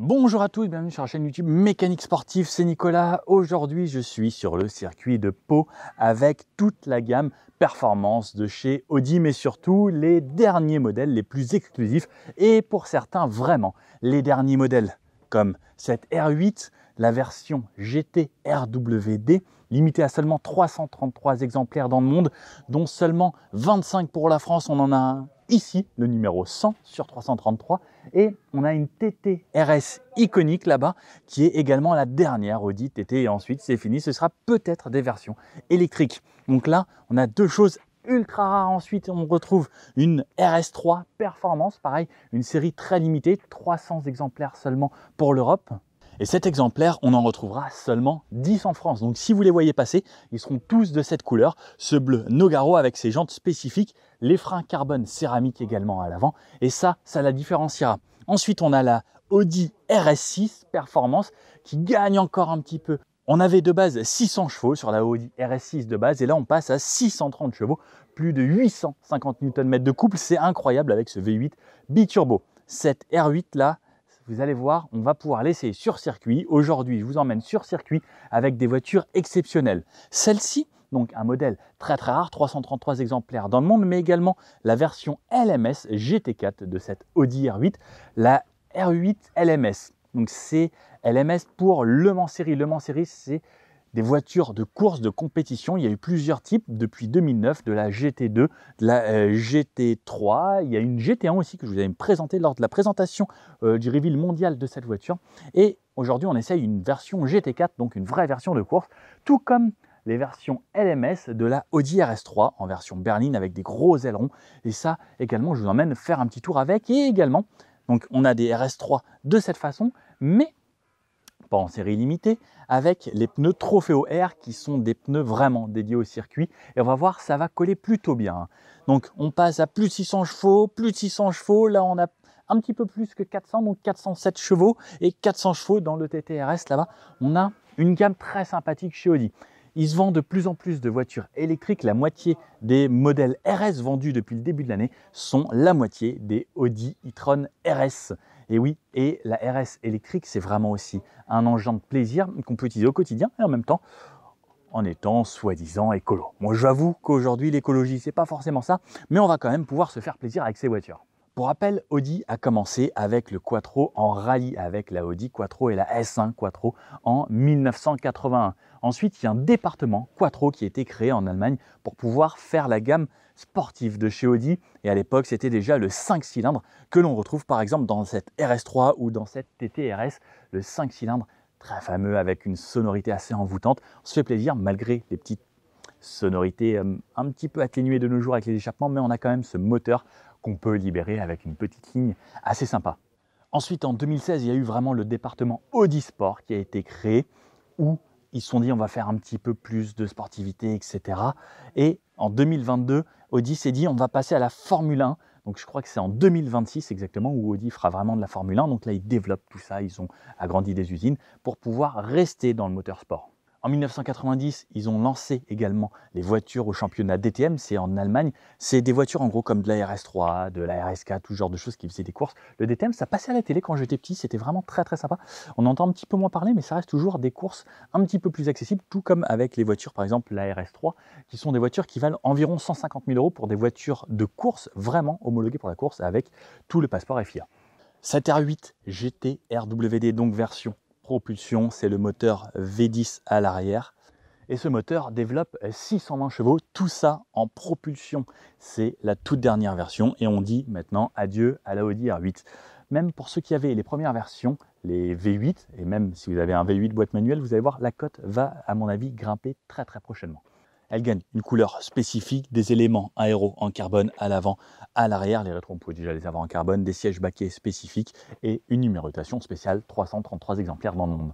Bonjour à tous, bienvenue sur la chaîne YouTube Mécanique Sportive, c'est Nicolas. Aujourd'hui, je suis sur le circuit de Pau avec toute la gamme performance de chez Audi, mais surtout les derniers modèles les plus exclusifs et pour certains vraiment les derniers modèles comme cette R8, la version GT RWD, limitée à seulement 333 exemplaires dans le monde, dont seulement 25 pour la France. On en a un ici, le numéro 100 sur 333, et on a une TT RS iconique là-bas, qui est également la dernière Audi TT, et ensuite c'est fini, ce sera peut-être des versions électriques. Donc là, on a deux choses ultra rares. Ensuite, on retrouve une RS3 Performance, pareil, une série très limitée, 300 exemplaires seulement pour l'Europe. Et cet exemplaire, on en retrouvera seulement 10 en France. Donc si vous les voyez passer, ils seront tous de cette couleur, ce bleu Nogaro avec ses jantes spécifiques, les freins carbone céramique également à l'avant. Et ça la différenciera. Ensuite, on a la Audi RS6 Performance qui gagne encore un petit peu. On avait de base 600 chevaux sur la Audi RS6 de base et là on passe à 630 chevaux, plus de 850 Nm de couple. C'est incroyable avec ce V8 biturbo. Cette R8 là, vous allez voir, on va pouvoir l'essayer sur circuit. Aujourd'hui, je vous emmène sur circuit avec des voitures exceptionnelles. Celle-ci, donc un modèle très rare, 333 exemplaires dans le monde, mais également la version LMS GT4 de cette Audi R8, la R8 LMS. Donc c'est LMS pour Le Mans Series. Le Mans Series, c'est des voitures de course, de compétition. Il y a eu plusieurs types depuis 2009, de la GT2, de la GT3. Il y a une GT1 aussi que je vous avais présenté lors de la présentation du reveal mondial de cette voiture. Et aujourd'hui, on essaye une version GT4, donc une vraie version de course, tout comme les versions LMS de la Audi RS3 en version berline avec des gros ailerons. Et ça également, je vous emmène faire un petit tour avec. Et également, donc on a des RS3 de cette façon, mais pas en série limitée, avec les pneus Trofeo Air qui sont des pneus vraiment dédiés au circuit. Et on va voir, ça va coller plutôt bien. Donc on passe à plus de 600 chevaux, là on a un petit peu plus que 400, donc 407 chevaux et 400 chevaux dans le TTRS là-bas. On a une gamme très sympathique chez Audi. Il se vend de plus en plus de voitures électriques. La moitié des modèles RS vendus depuis le début de l'année sont la moitié des Audi e-tron RS. Et oui, et la RS électrique, c'est vraiment aussi un engin de plaisir qu'on peut utiliser au quotidien et en même temps en étant soi-disant écolo. Moi, j'avoue qu'aujourd'hui, l'écologie, c'est pas forcément ça, mais on va quand même pouvoir se faire plaisir avec ces voitures. Pour rappel, Audi a commencé avec le Quattro en rallye, avec la Audi Quattro et la S1 Quattro en 1981. Ensuite, il y a un département Quattro qui a été créé en Allemagne pour pouvoir faire la gamme sportive de chez Audi. Et à l'époque, c'était déjà le 5 cylindres que l'on retrouve par exemple dans cette RS3 ou dans cette TTRS, le 5 cylindres très fameux avec une sonorité assez envoûtante. On se fait plaisir malgré les petites sonorités un petit peu atténuées de nos jours avec les échappements, mais on a quand même ce moteur qu'on peut libérer avec une petite ligne assez sympa. Ensuite, en 2016, il y a eu vraiment le département Audi Sport qui a été créé où ils se sont dit on va faire un petit peu plus de sportivité, etc. Et en 2022, Audi s'est dit on va passer à la Formule 1. Donc je crois que c'est en 2026 exactement où Audi fera vraiment de la Formule 1. Donc là, ils développent tout ça, ils ont agrandi des usines pour pouvoir rester dans le moteur sport. En 1990, ils ont lancé également les voitures au championnat DTM, c'est en Allemagne. C'est des voitures en gros comme de la RS3, de la RS4, tout genre de choses qui faisaient des courses. Le DTM, ça passait à la télé quand j'étais petit, c'était vraiment très sympa. On entend un petit peu moins parler, mais ça reste toujours des courses un petit peu plus accessibles, tout comme avec les voitures, par exemple la RS3, qui sont des voitures qui valent environ 150 000 € pour des voitures de course vraiment homologuées pour la course avec tout le passeport FIA. Cette R8 GT RWD, donc version propulsion, c'est le moteur V10 à l'arrière. Et ce moteur développe 620 chevaux, tout ça en propulsion. C'est la toute dernière version et on dit maintenant adieu à la Audi R8. Même pour ceux qui avaient les premières versions, les V8, et même si vous avez un V8 boîte manuelle, vous allez voir, la cote va, à mon avis, grimper très prochainement. Elle gagne une couleur spécifique, des éléments aéro en carbone à l'avant, à l'arrière. Les rétros, on peut déjà les avoir en carbone, des sièges baquets spécifiques et une numérotation spéciale, 333 exemplaires dans le monde.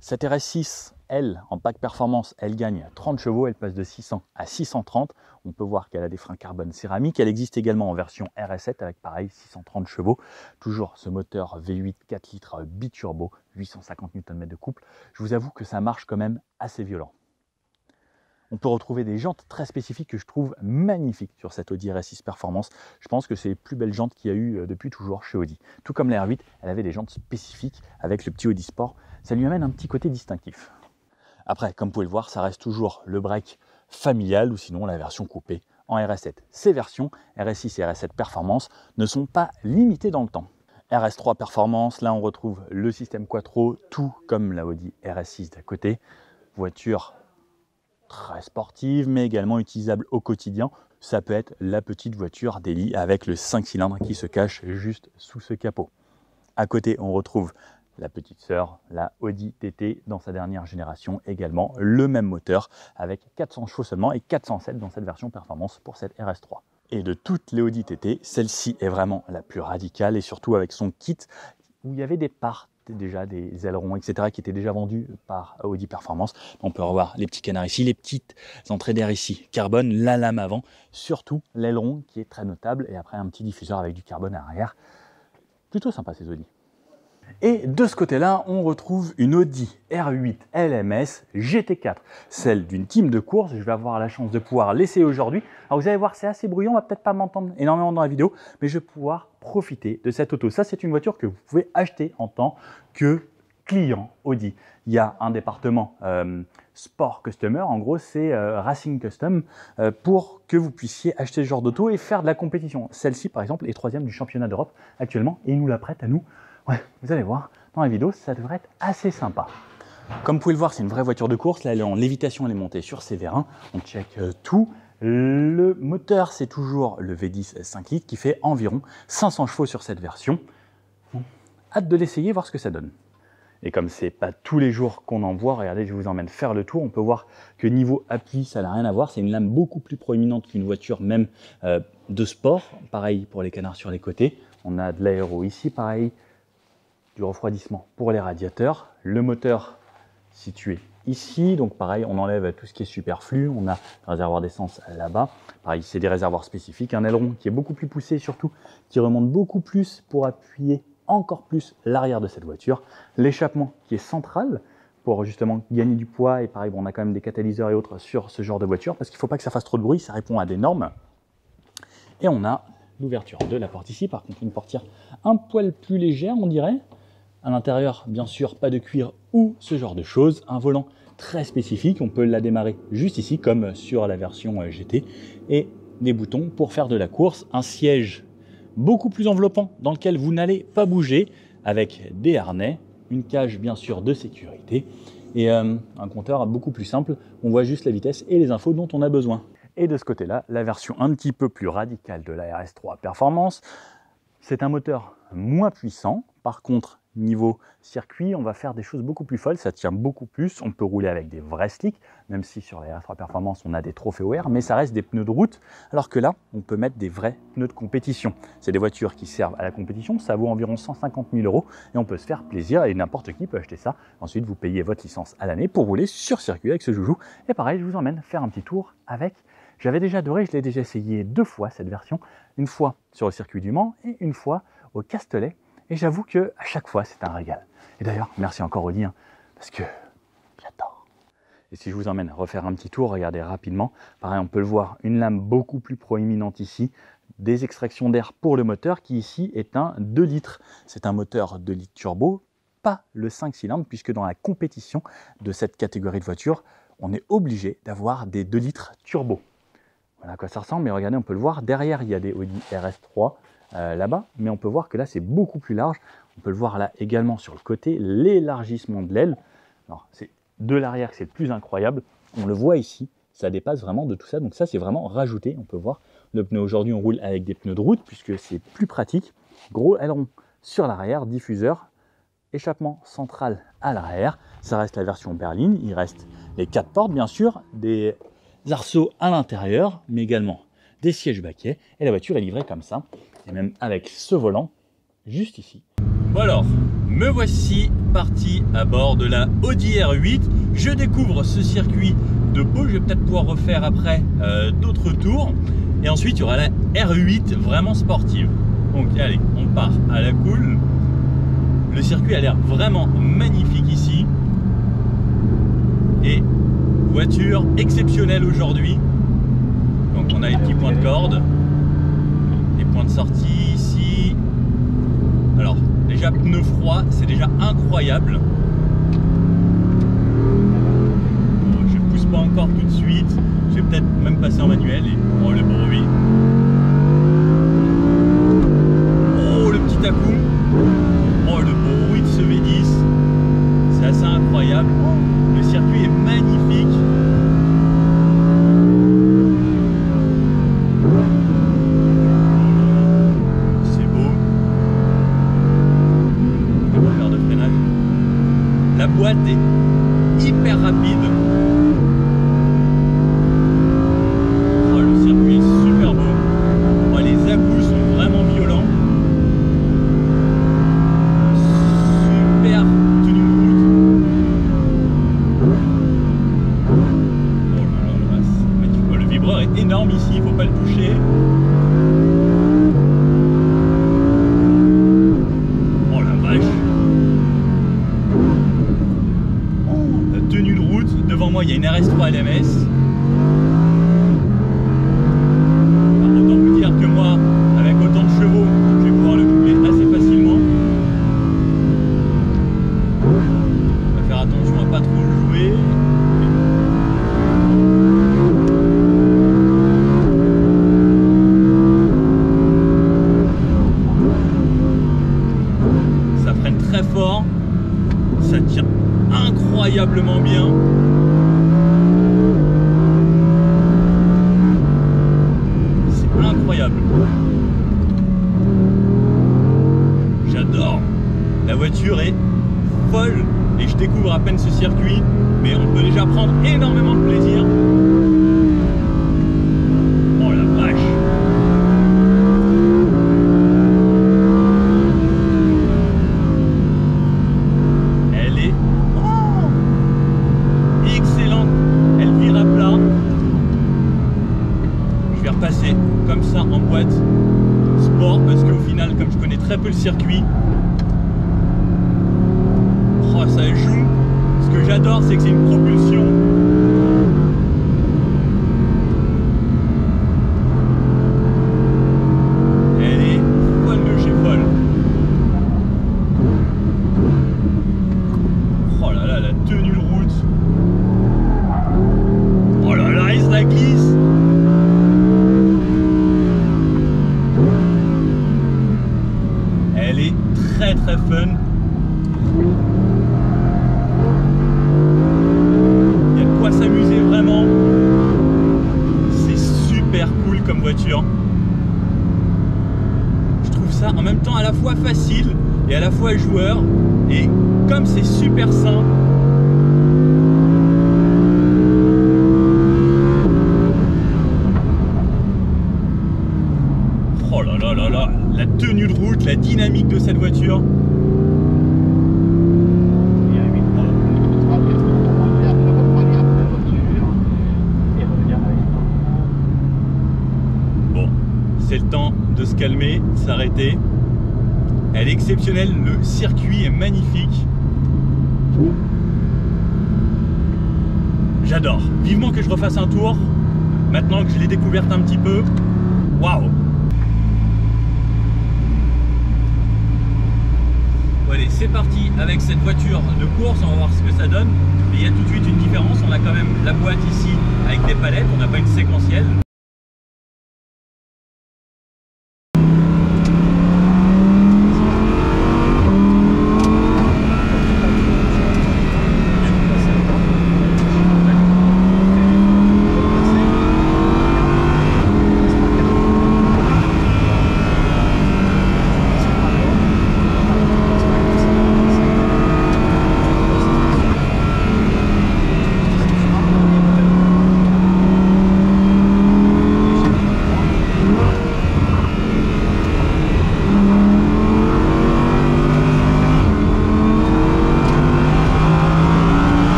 Cette RS6, elle, en pack performance, elle gagne 30 chevaux, elle passe de 600 à 630. On peut voir qu'elle a des freins carbone céramique. Elle existe également en version RS7 avec pareil 630 chevaux. Toujours ce moteur V8 4 litres biturbo, 850 Nm de couple. Je vous avoue que ça marche quand même assez violent. On peut retrouver des jantes très spécifiques que je trouve magnifiques sur cette Audi RS6 Performance. Je pense que c'est les plus belles jantes qu'il y a eu depuis toujours chez Audi. Tout comme la R8, elle avait des jantes spécifiques avec le petit Audi Sport. Ça lui amène un petit côté distinctif. Après, comme vous pouvez le voir, ça reste toujours le break familial ou sinon la version coupée en RS7. Ces versions, RS6 et RS7 Performance, ne sont pas limitées dans le temps. RS3 Performance, là on retrouve le système Quattro, tout comme la Audi RS6 d'à côté. Voiture très sportive, mais également utilisable au quotidien. Ça peut être la petite voiture daily avec le 5 cylindres qui se cache juste sous ce capot. À côté, on retrouve la petite sœur, la Audi TT dans sa dernière génération, également le même moteur avec 400 chevaux seulement et 407 dans cette version performance pour cette RS3. Et de toutes les Audi TT, celle-ci est vraiment la plus radicale et surtout avec son kit où il y avait des parts, déjà des ailerons, etc. qui étaient déjà vendus par Audi Performance. On peut revoir les petits canards ici, les petites entrées d'air ici, carbone, la lame avant, surtout l'aileron qui est très notable et après un petit diffuseur avec du carbone à l'arrière. Plutôt sympa ces Audi. Et de ce côté-là, on retrouve une Audi R8 LMS GT4, celle d'une team de course. Je vais avoir la chance de pouvoir l'essayer aujourd'hui. Alors vous allez voir, c'est assez bruyant, on va peut-être pas m'entendre énormément dans la vidéo, mais je vais pouvoir profiter de cette auto. Ça, c'est une voiture que vous pouvez acheter en tant que client Audi. Il y a un département Sport Customer, en gros c'est Racing Custom, pour que vous puissiez acheter ce genre d'auto et faire de la compétition. Celle-ci par exemple est 3e du championnat d'Europe actuellement et il nous la prête à nous. Ouais, vous allez voir, dans la vidéo, ça devrait être assez sympa. Comme vous pouvez le voir, c'est une vraie voiture de course. Là, elle est en lévitation, elle est montée sur ses vérins. On check tout. Le moteur, c'est toujours le V10 5 litres qui fait environ 500 chevaux sur cette version. Bon, hâte de l'essayer, voir ce que ça donne. Et comme c'est pas tous les jours qu'on en voit, regardez, je vous emmène faire le tour. On peut voir que niveau appui, ça n'a rien à voir. C'est une lame beaucoup plus proéminente qu'une voiture même de sport. Pareil pour les canards sur les côtés. On a de l'aéro ici, pareil. Du refroidissement pour les radiateurs, le moteur situé ici, donc pareil, on enlève tout ce qui est superflu, on a un réservoir d'essence là-bas, pareil, c'est des réservoirs spécifiques, un aileron qui est beaucoup plus poussé, surtout qui remonte beaucoup plus pour appuyer encore plus l'arrière de cette voiture, l'échappement qui est central pour justement gagner du poids, et pareil, bon, on a quand même des catalyseurs et autres sur ce genre de voiture, parce qu'il ne faut pas que ça fasse trop de bruit, ça répond à des normes, et on a l'ouverture de la porte ici, par contre une portière un poil plus légère, on dirait. À l'intérieur, bien sûr, pas de cuir ou ce genre de choses. Un volant très spécifique, on peut la démarrer juste ici, comme sur la version GT. Et des boutons pour faire de la course. Un siège beaucoup plus enveloppant dans lequel vous n'allez pas bouger, avec des harnais, une cage bien sûr de sécurité et un compteur beaucoup plus simple. On voit juste la vitesse et les infos dont on a besoin. Et de ce côté-là, la version un petit peu plus radicale de la RS3 Performance, c'est un moteur moins puissant. Par contre, niveau circuit, on va faire des choses beaucoup plus folles, ça tient beaucoup plus, on peut rouler avec des vrais slicks, même si sur la RS3 Performance on a des trophées OR, mais ça reste des pneus de route, alors que là, on peut mettre des vrais pneus de compétition. C'est des voitures qui servent à la compétition, ça vaut environ 150 000 € et on peut se faire plaisir et n'importe qui peut acheter ça. Ensuite, vous payez votre licence à l'année pour rouler sur circuit avec ce joujou. Et pareil, je vous emmène faire un petit tour avec. J'avais déjà adoré, je l'ai déjà essayé 2 fois cette version, une fois sur le circuit du Mans et une fois au Castellet. Et j'avoue qu'à chaque fois, c'est un régal. Et d'ailleurs, merci encore Audi, parce que j'adore. Et si je vous emmène refaire un petit tour, regardez rapidement. Pareil, on peut le voir, une lame beaucoup plus proéminente ici, des extractions d'air pour le moteur qui ici est un 2 litres. C'est un moteur 2 litres turbo, pas le 5 cylindres, puisque dans la compétition de cette catégorie de voitures, on est obligé d'avoir des 2 litres turbo. Voilà à quoi ça ressemble, mais regardez, on peut le voir. Derrière, il y a des Audi RS3 là-bas, mais on peut voir que là, c'est beaucoup plus large. On peut le voir là également sur le côté, l'élargissement de l'aile. Alors, c'est de l'arrière, c'est le plus incroyable. On le voit ici, ça dépasse vraiment de tout ça. Donc ça, c'est vraiment rajouté. On peut voir le pneu. Aujourd'hui, on roule avec des pneus de route puisque c'est plus pratique. Gros aileron sur l'arrière, diffuseur, échappement central à l'arrière. Ça reste la version berline. Il reste les 4 portes, bien sûr, des arceaux à l'intérieur, mais également des sièges baquets. Et la voiture est livrée comme ça, et même avec ce volant juste ici. Bon alors, me voici parti à bord de la Audi R8. Je découvre ce circuit de Pau. Je vais peut-être pouvoir refaire après d'autres tours. Et ensuite, il y aura la R8 vraiment sportive. Donc allez, on part à la cool. Le circuit a l'air vraiment magnifique ici. Et voiture exceptionnelle aujourd'hui. Donc on a les petits points de corde, les points de sortie ici. Alors déjà pneus froids, c'est déjà incroyable. Bon, je pousse pas encore tout de suite. Je vais peut-être même passer en manuel et oh le bruit. Oh le petit à-coup. Oh le bruit de ce V10. C'est assez incroyable. Le circuit est magnifique. C'est beau. Le moteur de freinage. La boîte est hyper rapide. Oh, le circuit est super beau. Oh, les à-coups sont vraiment violents. Super tenue de route. Oh là là là, c'est magnifique. Oh, le vibreur est énorme ici, il ne faut pas le toucher. Oh la vache. Oh, la tenue de route. Devant moi, il y a une RS3 LMS. Alors, autant vous dire que moi, avec autant de chevaux, je vais pouvoir le doubler assez facilement. On va faire attention à pas trop le jouer. Ça freine très fort, ça tire incroyablement bien. C'est incroyable. J'adore. La voiture est folle et je découvre à peine ce circuit, mais on peut déjà prendre énormément de plaisir. Oh la vache. Elle est excellente. Elle vire à plat. Je vais repasser comme ça en boîte sport parce qu'au final, comme je connais très peu le circuit, oh, ça joue. Ce que j'adore, c'est que c'est une propulsion. Elle est folle de chez folle. Oh là là, la tenue de route. Oh là là, il se la glisse. Elle est très très fun. Il y a de quoi s'amuser vraiment. C'est super cool comme voiture. Je trouve ça en même temps à la fois facile et à la fois joueur. Et comme c'est super simple, oh là là là là, la tenue de route, la dynamique de cette voiture. Bon, c'est le temps de se calmer, de s'arrêter. Elle est exceptionnelle, le circuit est magnifique. J'adore. Vivement que je refasse un tour, maintenant que je l'ai découverte un petit peu. Waouh! Bon, allez, c'est parti avec cette voiture de course, on va voir ce que ça donne. Mais il y a tout de suite une différence, on a quand même la boîte ici avec des palettes, on n'a pas une séquentielle.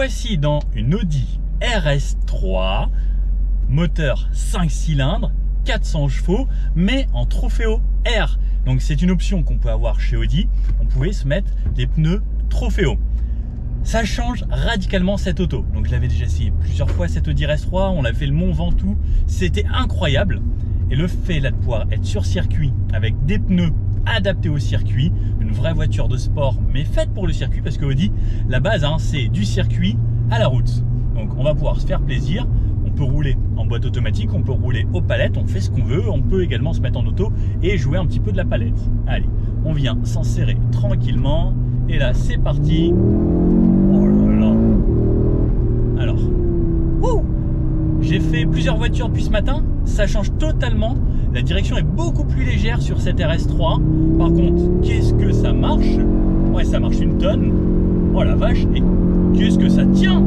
voici dans une Audi RS3, moteur 5 cylindres, 400 chevaux, mais en Trofeo R. Donc c'est une option qu'on peut avoir chez Audi. On pouvait se mettre des pneus Trofeo. Ça change radicalement cette auto. Donc je l'avais déjà essayé plusieurs fois cette Audi RS3, on l'a fait le Mont Ventoux, c'était incroyable. Et le fait là de pouvoir être sur circuit avec des pneus adaptés au circuit, une vraie voiture de sport mais faite pour le circuit, parce que Audi, la base hein, c'est du circuit à la route. Donc on va pouvoir se faire plaisir. On peut rouler en boîte automatique, on peut rouler aux palettes, on fait ce qu'on veut, on peut également se mettre en auto et jouer un petit peu de la palette. Allez, on vient s'insérer tranquillement et là c'est parti. Oh là là. Alors, j'ai fait plusieurs voitures depuis ce matin, ça change totalement. La direction est beaucoup plus légère sur cette RS3. Par contre, qu'est-ce que ça marche? Ouais, ça marche une tonne. Oh la vache, et qu'est-ce que ça tient?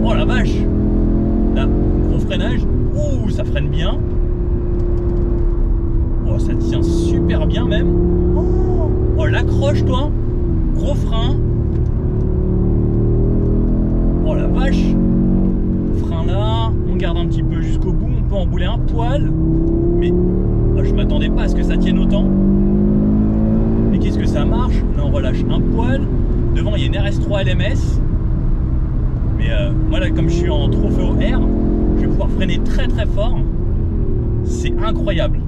Oh la vache. Là, gros freinage. Ouh, ça freine bien. Oh, ça tient super bien même. Oh, l'accroche toi. Gros frein. Oh la vache. Frein là. On garde un petit peu jusqu'au bout. On peut en rouler un poil. Mais oh, je m'attendais pas à ce que ça tienne autant. Mais qu'est-ce que ça marche? Là, on relâche un poil. Devant, il y a une RS3 LMS. Mais moi là, comme je suis en Trofeo R, je vais pouvoir freiner très très fort. C'est incroyable.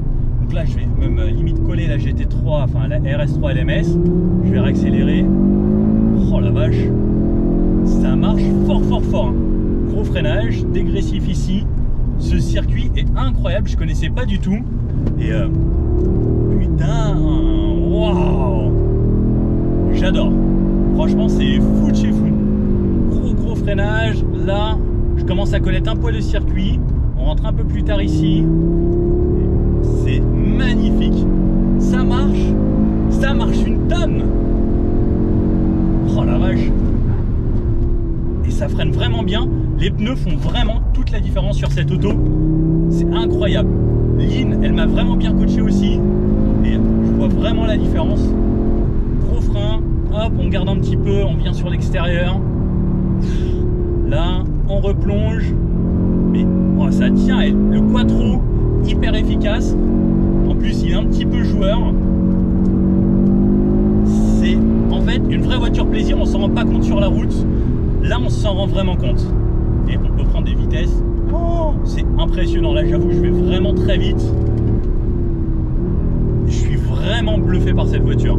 Donc là, je vais même limite coller la GT3, enfin la RS3 LMS. Je vais réaccélérer. Oh la vache. Ça marche fort fort fort. Gros freinage, dégressif ici. Ce circuit est incroyable, je connaissais pas du tout. Et putain, waouh. J'adore. Franchement, c'est fou de chez fou. Gros freinage, là je commence à connaître un peu le circuit, on rentre un peu plus tard ici, c'est magnifique, ça marche une tonne. Oh la vache. Et ça freine vraiment bien, les pneus font vraiment toute la différence sur cette auto, c'est incroyable. Lynn, elle m'a vraiment bien coaché aussi, et je vois vraiment la différence. Gros frein, hop, on garde un petit peu, on vient sur l'extérieur. Là, on replonge, mais oh, ça tient. Et le quattro, hyper efficace. En plus, il est un petit peu joueur. C'est en fait une vraie voiture plaisir. On s'en rend pas compte sur la route. Là, on s'en rend vraiment compte. Et on peut prendre des vitesses. Oh, c'est impressionnant. Là, j'avoue, je vais vraiment très vite. Je suis vraiment bluffé par cette voiture.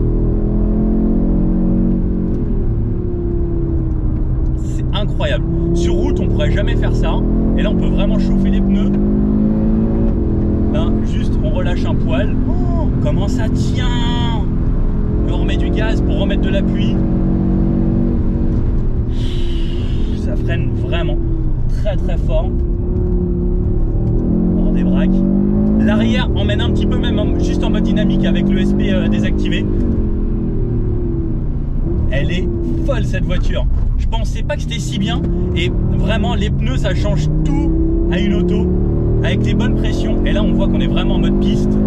Incroyable. Sur route, on pourrait jamais faire ça. Et là, on peut vraiment chauffer les pneus. Là, juste, on relâche un poil. Oh, comment ça tient! Et on remet du gaz pour remettre de l'appui. Ça freine vraiment très très fort. On débraque. L'arrière emmène un petit peu même juste en mode dynamique avec le SP désactivé. Elle est folle cette voiture. Je pensais pas que c'était si bien et vraiment les pneus ça change tout à une auto avec les bonnes pressions et là on voit qu'on est vraiment en mode piste.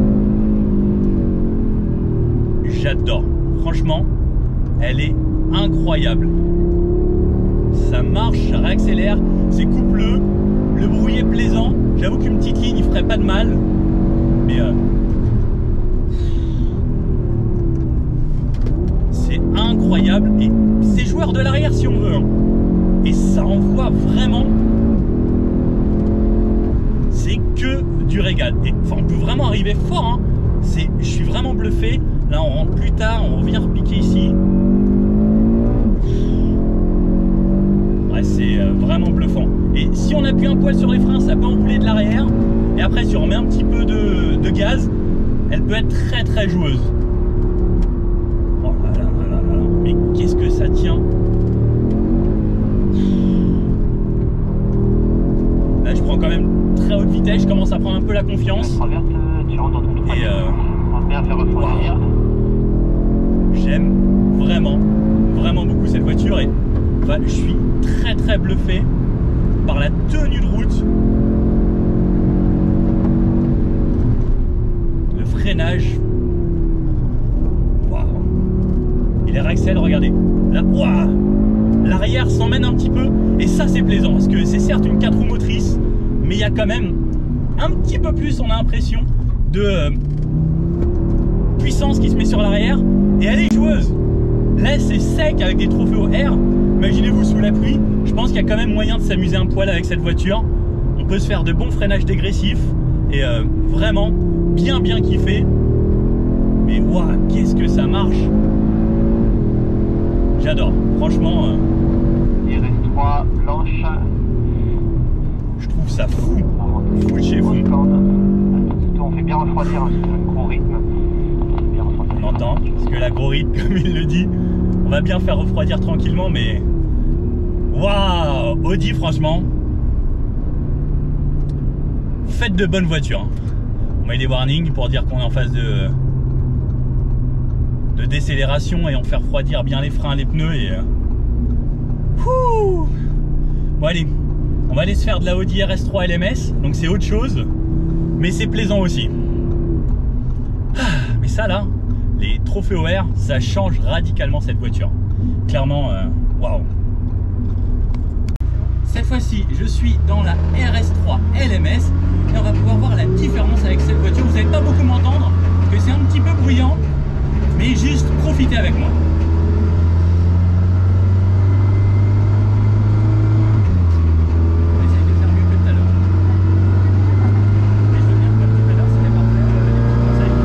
J'adore. Franchement, elle est incroyable. Ça marche, ça réaccélère, c'est coupleux, le bruit est plaisant. J'avoue qu'une petite ligne il ferait pas de mal. Mais c'est incroyable et c'est joueur de l'arrière si on veut hein. Et ça envoie vraiment, c'est que du régal et enfin, on peut vraiment arriver fort hein. Je suis vraiment bluffé. Là on rentre plus tard, on revient repiquer ici. Ouais, c'est vraiment bluffant et si on appuie un poil sur les freins ça peut enrouler de l'arrière et après si on remet un petit peu de gaz elle peut être très très joueuse. Mais qu'est-ce que ça tient? Là je prends quand même très haute vitesse, je commence à prendre un peu la confiance. Et wow. J'aime vraiment beaucoup cette voiture et enfin, je suis très très bluffé par la tenue de route. Le freinage. Il est réaccélère, regardez. Là, ouah, l'arrière s'emmène un petit peu, et ça c'est plaisant, parce que c'est certes une 4 roues motrices, mais il y a quand même un petit peu plus, on a l'impression, de puissance qui se met sur l'arrière, et elle est joueuse. Là c'est sec avec des trophées au R, imaginez-vous sous la pluie, je pense qu'il y a quand même moyen de s'amuser un poil avec cette voiture. On peut se faire de bons freinages dégressifs, et vraiment bien kiffer. Mais waouh, qu'est-ce que ça marche! J'adore, franchement. RS3 blanche. Je trouve ça fou. Fou de chez fou. On fait bien refroidir un gros rythme. On entend, parce que la gros rythme, comme il le dit, on va bien faire refroidir tranquillement, mais waouh, Audi, franchement, faites de bonnes voitures. On met des warnings pour dire qu'on est en phase de décélération et on fait refroidir bien les freins, les pneus et bon allez, on va aller se faire de la Audi RS3 LMS, donc c'est autre chose, mais c'est plaisant aussi. Mais ça là, les trophées OR, ça change radicalement cette voiture. Clairement, waouh. Cette fois-ci, je suis dans la RS3 LMS et on va pouvoir voir la différence avec cette voiture. Vous n'allez pas beaucoup m'entendre parce que c'est un petit peu bruyant, mais juste profitez avec moi. On va essayer de faire mieux que tout à l'heure. Mais je veux bien comme tout à l'heure, c'était parfait, on avait des petits conseils.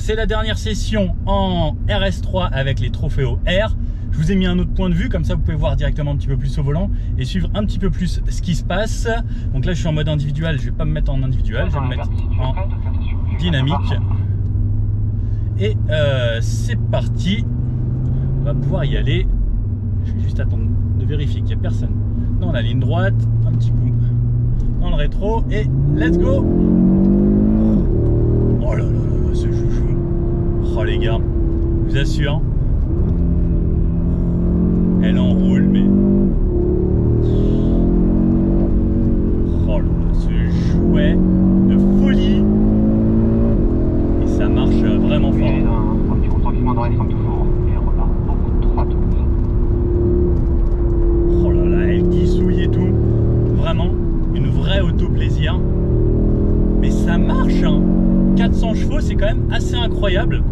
c'est la dernière session en RS3 avec les Trophéo R. Je vous ai mis un autre point de vue, comme ça vous pouvez voir directement un petit peu plus au volant et suivre un petit peu plus ce qui se passe. Donc là je suis en mode individuel, je vais pas me mettre en individuel, je vais me mettre en dynamique. Et c'est parti, on va pouvoir y aller. Je vais juste attendre de vérifier qu'il n'y a personne dans la ligne droite, un petit coup dans le rétro et let's go. Oh là là là, ce chouchou. Oh les gars, je vous assure, elle enroule mais... Oh là là, ce jouet de folie. Et ça marche vraiment fort. Un petit ressentiment dans les comme toujours. Et voilà, beaucoup de 3 tours. Oh là là, elle guissouille et tout. Vraiment, une vraie auto plaisir. Mais ça marche hein. 400 chevaux, c'est quand même assez incroyable.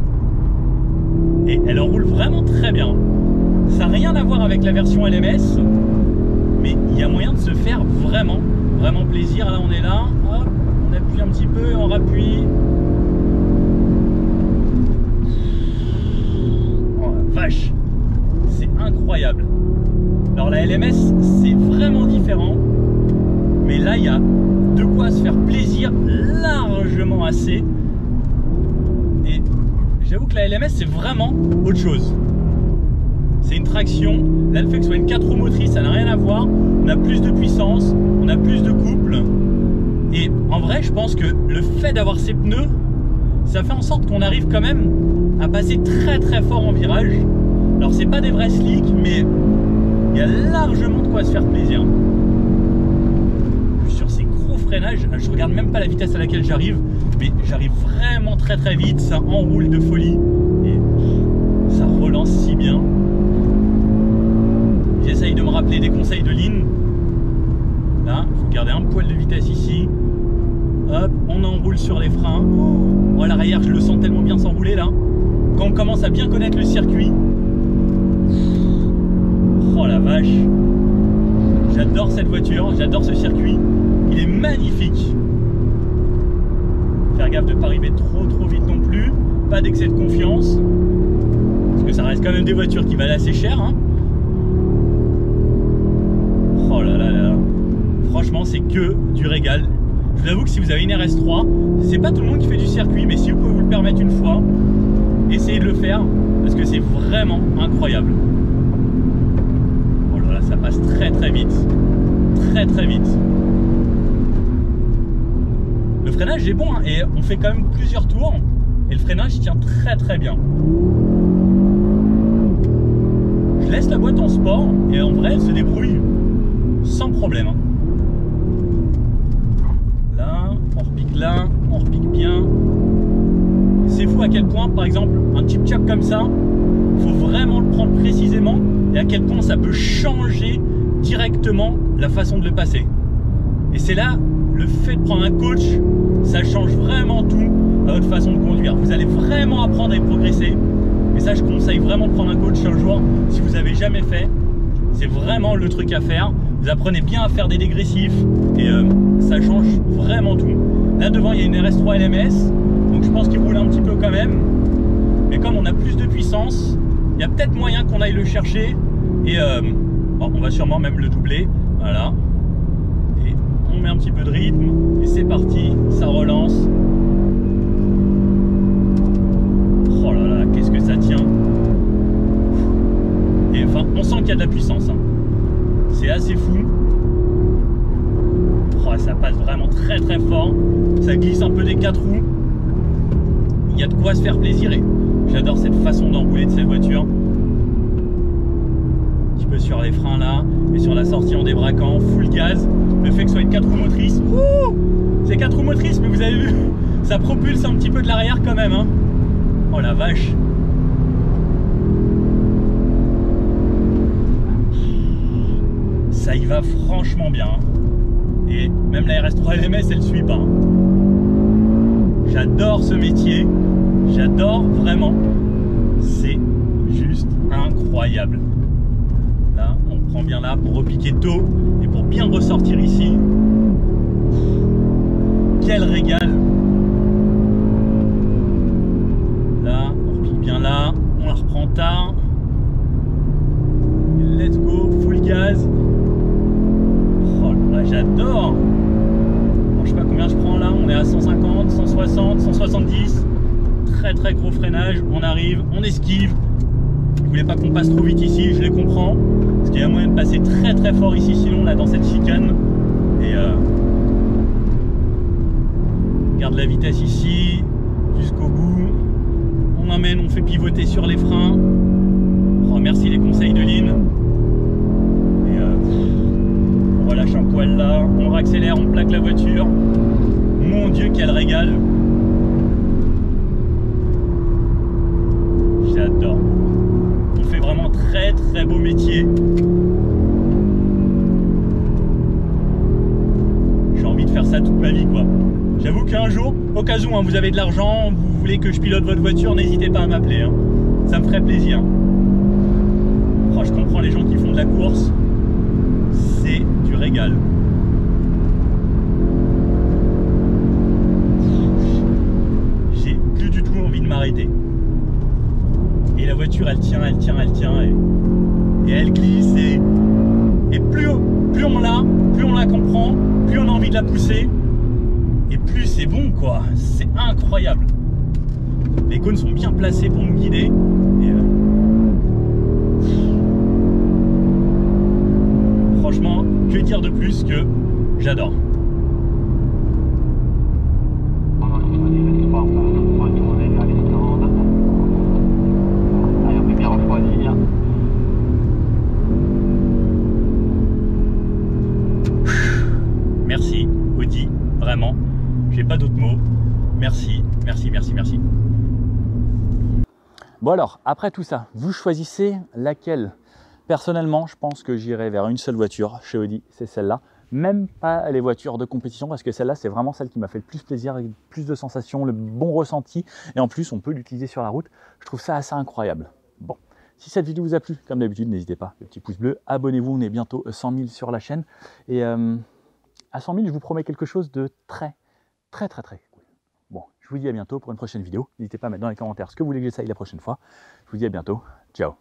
Et elle enroule vraiment très bien. Ça n'a rien à voir avec la version LMS, mais il y a moyen de se faire vraiment plaisir. Là on est là, hop, on appuie un petit peu, on rappuie. Oh la vache, c'est incroyable. Alors la LMS c'est vraiment différent, mais là il y a de quoi se faire plaisir largement assez. Et j'avoue que la LMS c'est vraiment autre chose. C'est une traction. Là, le fait que ce soit une 4 roues motrices, ça n'a rien à voir. On a plus de puissance, on a plus de couple. Et en vrai, je pense que le fait d'avoir ces pneus, ça fait en sorte qu'on arrive quand même à passer très fort en virage. Alors, c'est pas des vrais slicks, mais il y a largement de quoi se faire plaisir. Sur ces gros freinages, je regarde même pas la vitesse à laquelle j'arrive, mais j'arrive vraiment très vite. Ça enroule de folie et ça relance si bien. J'essaye de me rappeler des conseils de Lynn. Là, il faut garder un poil de vitesse ici. Hop, on enroule sur les freins. Oh, l'arrière, je le sens tellement bien s'enrouler là. Quand on commence à bien connaître le circuit. Oh la vache. J'adore cette voiture, j'adore ce circuit. Il est magnifique. Faire gaffe de ne pas arriver trop vite non plus. Pas d'excès de confiance. Parce que ça reste quand même des voitures qui valent assez cher. Hein. Oh là là là, franchement c'est que du régal. Je vous avoue que si vous avez une RS3, c'est pas tout le monde qui fait du circuit, mais si vous pouvez vous le permettre une fois, essayez de le faire parce que c'est vraiment incroyable. Oh là là, ça passe très vite, très vite. Le freinage est bon hein, et on fait quand même plusieurs tours et le freinage tient très bien. Je laisse la boîte en sport et en vrai elle se débrouille sans problème. Là, on repique là, on repique bien. C'est fou à quel point, par exemple, un chip-chap comme ça, il faut vraiment le prendre précisément et à quel point ça peut changer directement la façon de le passer. Et c'est là, le fait de prendre un coach, ça change vraiment tout à votre façon de conduire. Vous allez vraiment apprendre et progresser. Et ça, je conseille vraiment de prendre un coach un jour si vous n'avez jamais fait. C'est vraiment le truc à faire. Vous apprenez bien à faire des dégressifs et ça change vraiment tout. Là devant il y a une RS3 LMS, donc je pense qu'il roule un petit peu quand même. Mais comme on a plus de puissance, il y a peut-être moyen qu'on aille le chercher et bon, on va sûrement même le doubler. Voilà. Et on met un petit peu de rythme et c'est parti, ça relance. Oh là là, qu'est-ce que ça tient. Et enfin, on sent qu'il y a de la puissance. Hein. C'est assez fou. Oh, ça passe vraiment très fort. Ça glisse un peu des 4 roues. Il y a de quoi se faire plaisir et j'adore cette façon d'enrouler de cette voiture. Un petit peu sur les freins là, et sur la sortie en débraquant, full gaz. Le fait que ce soit une 4 roues motrices. C'est 4 roues motrices, mais vous avez vu, ça propulse un petit peu de l'arrière quand même. Hein. Oh la vache. Ça y va franchement bien. Et même la RS3 LMS, elle suit pas. J'adore ce métier. J'adore vraiment. C'est juste incroyable. Là, on prend bien là pour repiquer tôt et pour bien ressortir ici. Quel régal. 70, très très gros freinage, on arrive, on esquive. Je voulais pas qu'on passe trop vite ici, je les comprends, parce qu'il y a moyen de passer très très fort ici sinon là dans cette chicane. Et garde la vitesse ici jusqu'au bout, on amène, on fait pivoter sur les freins. Oh, merci les conseils de Lynn. Et on relâche un poil là, on réaccélère, on plaque la voiture. Mon Dieu, quel régal! J'adore. Il fait vraiment très très beau métier. J'ai envie de faire ça toute ma vie, quoi. J'avoue qu'un jour, au cas où hein, vous avez de l'argent, vous voulez que je pilote votre voiture, n'hésitez pas à m'appeler. Hein. Ça me ferait plaisir. Oh, je comprends les gens qui font de la course. C'est du régal. J'ai plus du tout envie de m'arrêter. Et la voiture, elle tient, elle tient, elle tient. Et elle glisse. Et plus on la comprend, plus on a envie de la pousser. Et plus c'est bon, quoi. C'est incroyable. Les cônes sont bien placés pour nous guider. Et franchement, que dire de plus que j'adore. On va retourner vers les stands. Allez, on peut bien refroidir. Merci Audi, vraiment. J'ai pas d'autres mots. Merci, merci, merci, merci. Bon alors, après tout ça, vous choisissez laquelle. Personnellement, je pense que j'irai vers une seule voiture chez Audi, c'est celle-là. Même pas les voitures de compétition, parce que celle-là, c'est vraiment celle qui m'a fait le plus plaisir, avec plus de sensations, le bon ressenti. Et en plus, on peut l'utiliser sur la route. Je trouve ça assez incroyable. Bon, si cette vidéo vous a plu, comme d'habitude, n'hésitez pas, le petit pouce bleu, abonnez-vous, on est bientôt 100 000 sur la chaîne. Et à 100 000, je vous promets quelque chose de très cool. Bon, je vous dis à bientôt pour une prochaine vidéo. N'hésitez pas à mettre dans les commentaires ce que vous voulez que j'essaye la prochaine fois. Je vous dis à bientôt. Ciao.